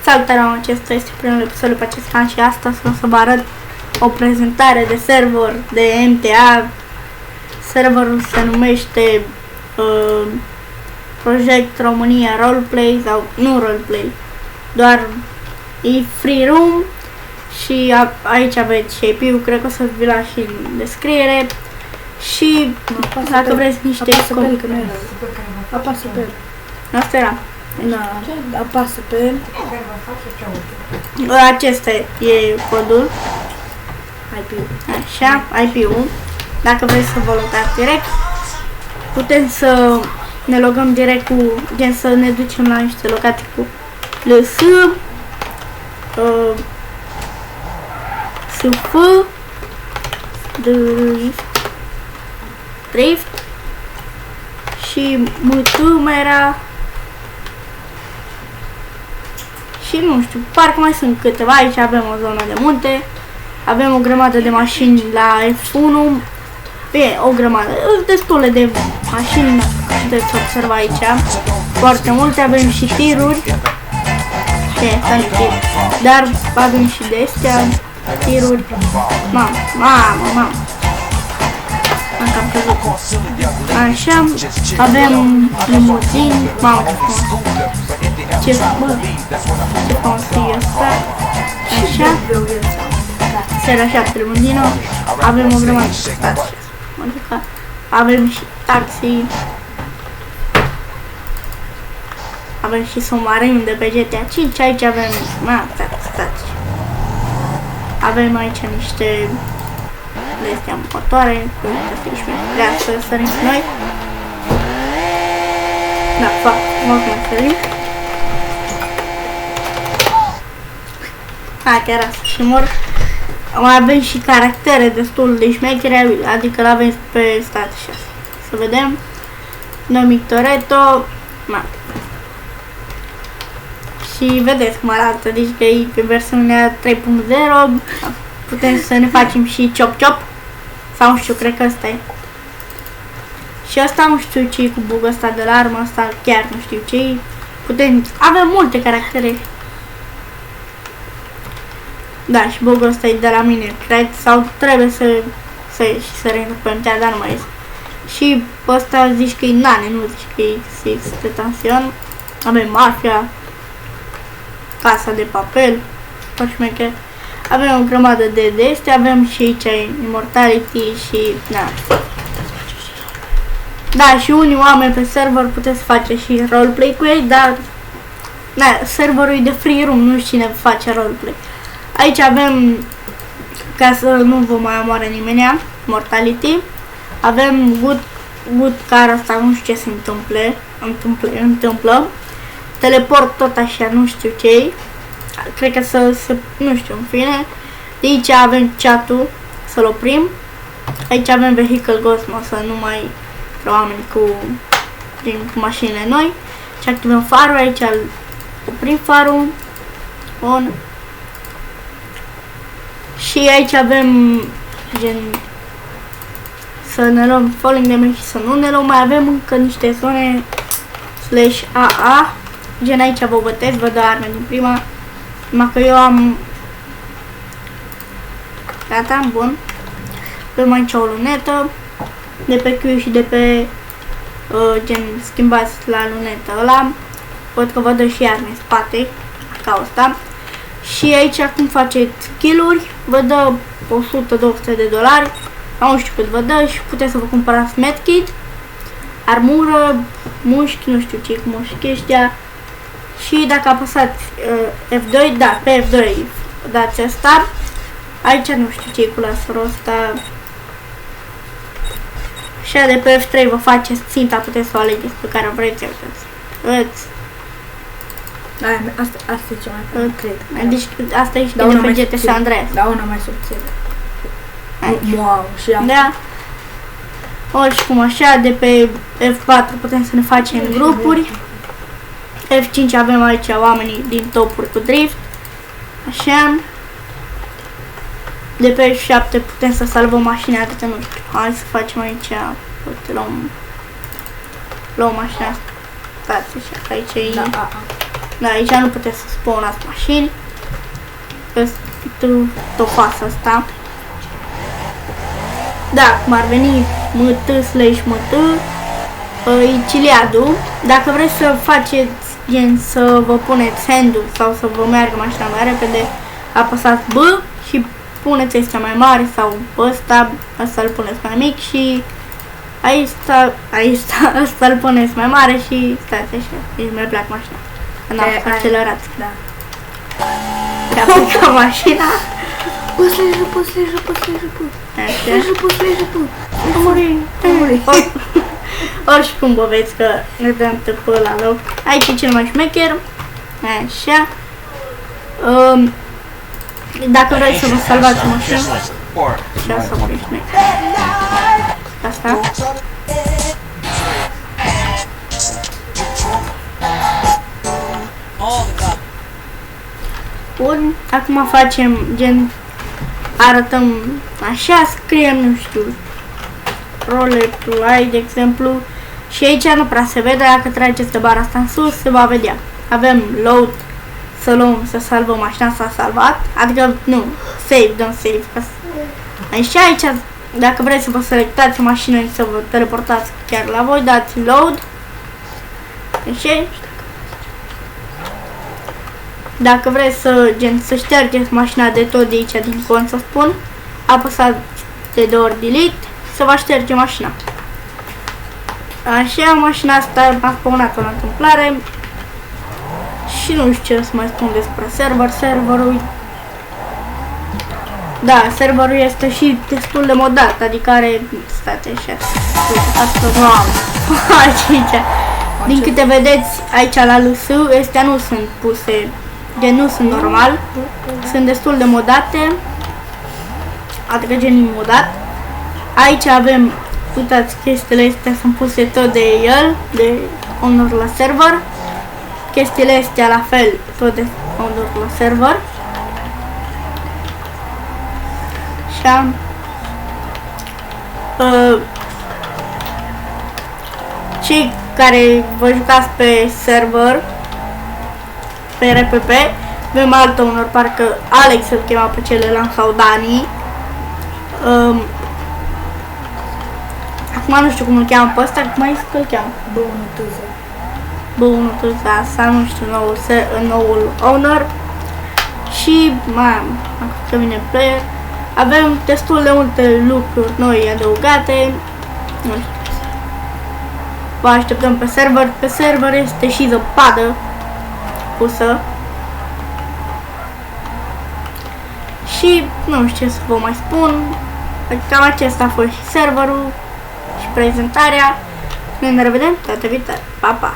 Salutare, acesta este primul episod pe acest an și astăzi o să vă arăt o prezentare de server de MTA. Serverul se numește Project România Roleplay sau nu Roleplay, doar e free room și aici aveți și IP-ul, cred că o să vi las și în descriere. Și dacă vreți niște apasă pe el. Asta era. Da, apasă pe el. Acesta e codul. IP-ul. Așa, IP-ul. Dacă vreți să vă logați direct, putem să ne logăm direct cu, gen să ne ducem la niște locații cu LS, SF, Drift și Mătumera și nu știu, parcă mai sunt câteva. Aici avem o zonă de munte, avem o grămadă de mașini la F1, bine, o grămadă, destule de mașini, puteți observa aici, foarte multe, avem și tiruri, dar avem și de astea, tiruri, mamă, am cam căzut. Așa, avem limuzini, mamă, ce frumos, ce frumos e asta, așa, seara 7 limuzino, avem o grămadă de taxi, avem și taxi, avem și submarin de pe GTA 5, aici avem, stați, avem aici niște de astea motoare, vrea să sărim și noi. Da, fac, mă sărim. Chiar asta și mor. Mai avem și caractere destul de șmechere, adică l-avem pe stat și asta. Să vedem. Numic Toretto. Și vedeți cum arată, deci că e pe versiunea 3.0. Putem să ne facem și chop sau nu știu, cred că ăsta e. Și asta nu știu ce e cu bug ăsta de la armă, asta chiar nu știu ce e. Avem multe caractere. Da, și bugul ăsta e de la mine, cred, sau trebuie să renunț pe MTA, dar nu mai este. Și ăsta zici că e nane, nu zici că e Six de tension. Avem mafia, casa de papel, șmecher. Avem o grămadă de astea, avem și aici Immortality și da, și unii oameni pe server puteți face și roleplay cu ei, dar serverul e de free room, nu știu cine face roleplay. Aici avem, ca să nu vă mai omoare nimenea, Mortality. Avem good car, asta nu știu ce se întâmplă. Teleport tot așa, nu știu ce. Cred că nu știu, în fine. De aici avem chat-ul, să-l oprim. Aici avem Vehicle Ghost, să nu mai oameni cu mașinile noi. Și activăm farul, aici oprim farul. On. Și aici avem gen să ne luăm falling damage și să nu ne luăm. Mai avem încă niște zone /AA. Gen aici vă bătesc, vă dă arme din prima. Numai că eu am gata, bun. Avem aici o lunetă de pe Q și de pe gen schimbați la lunetă ăla. Văd că vă dă și arme în spate, ca asta. Și aici cum faceți kill-uri, vă dă 100-200 de dolari, nu știu cât vă dă, și puteți să vă cumpărați medkit, armură, mușchi, nu știu ce cu mușchi ăștia. Și dacă apăsați F2, da, pe F2 dați asta. Aici nu știu ce cu laserul ăsta. Și de pe F3 vă faceți ținta, puteți să o alegeți pe care vreți. Asta e cea mai cred. Deci asta e și de pe GTS Andreas. Da, una mai subțire. Wow, și da. Oricum așa, de pe F4 putem să ne facem grupuri. F5 avem aici oamenii din topuri cu drift. Așa. De pe F7 putem să salvăm mașina, atâta nu știu. Hai să facem aici. Luăm mașina. Stați așa, aici e. Da, aici nu puteți să spawnați mașini. Tot fața asta. Da, cum ar veni mt/mt, e ciliadul. Dacă vreți să faceți gen să vă puneți handul sau să vă meargă mașina mai repede, apăsați B și puneți ăsta mai mare sau ăsta îl puneți mai mic și aici ăsta îl puneți mai mare și stați așa, deci mai plac mașina. Când am accelerat. Da. Și a plecat mașina. Pus, Oricum vă veți că ne dăm tăpă la loc. Aici e cel mai șmecher. Așa. Dacă vreți să vă salvați mașina, și asta e șmecher. Asta. Bun, acum facem gen, arătăm așa, scriem, nu știu, roleplay, de exemplu, și aici nu prea se vede, dacă trageți de bara asta în sus, se va vedea. Avem load, să luăm, să salvăm mașina, s-a salvat, adică, nu, save, dăm save. Aici, dacă vreți să vă selectați o mașină și să vă teleportați chiar la voi, dați load. Deci, dacă vreți să ștergeți mașina de tot de aici din cont, să spun, apăsați de 2 ori delete și să vă șterge mașina. Așa, mașina asta a spawnat-o la întâmplare și nu știu ce să mai spun despre server. Serverul, da, serverul este și destul de modat, adică are, stați așa, aici, din câte vedeți aici la LS, astea nu sunt puse, gen nu sunt normal, sunt destul de modate, adică gen modat. Aici avem, uitați, chestiile astea sunt puse tot de el, de owner la server. Chestiile astea la fel, tot de owner la server. Așa. Cei care vă jucați pe server, pe RPP, avem alt owner, parcă Alex îl chema pe celălalt sau Dani. Acum nu știu cum îl cheamă pe ăsta, cum ai zis că îl cheamă? B1 Tuza, sau nu știu, noul owner. Și mai că vine player. Avem destul de multe lucruri noi adăugate. Nu știu. Vă așteptăm pe server. Pe server este și zăpadă pusă. Și nu știu ce să vă mai spun. Cam acesta a fost și serverul și prezentarea. Noi ne revedem data viitoare. Pa, pa!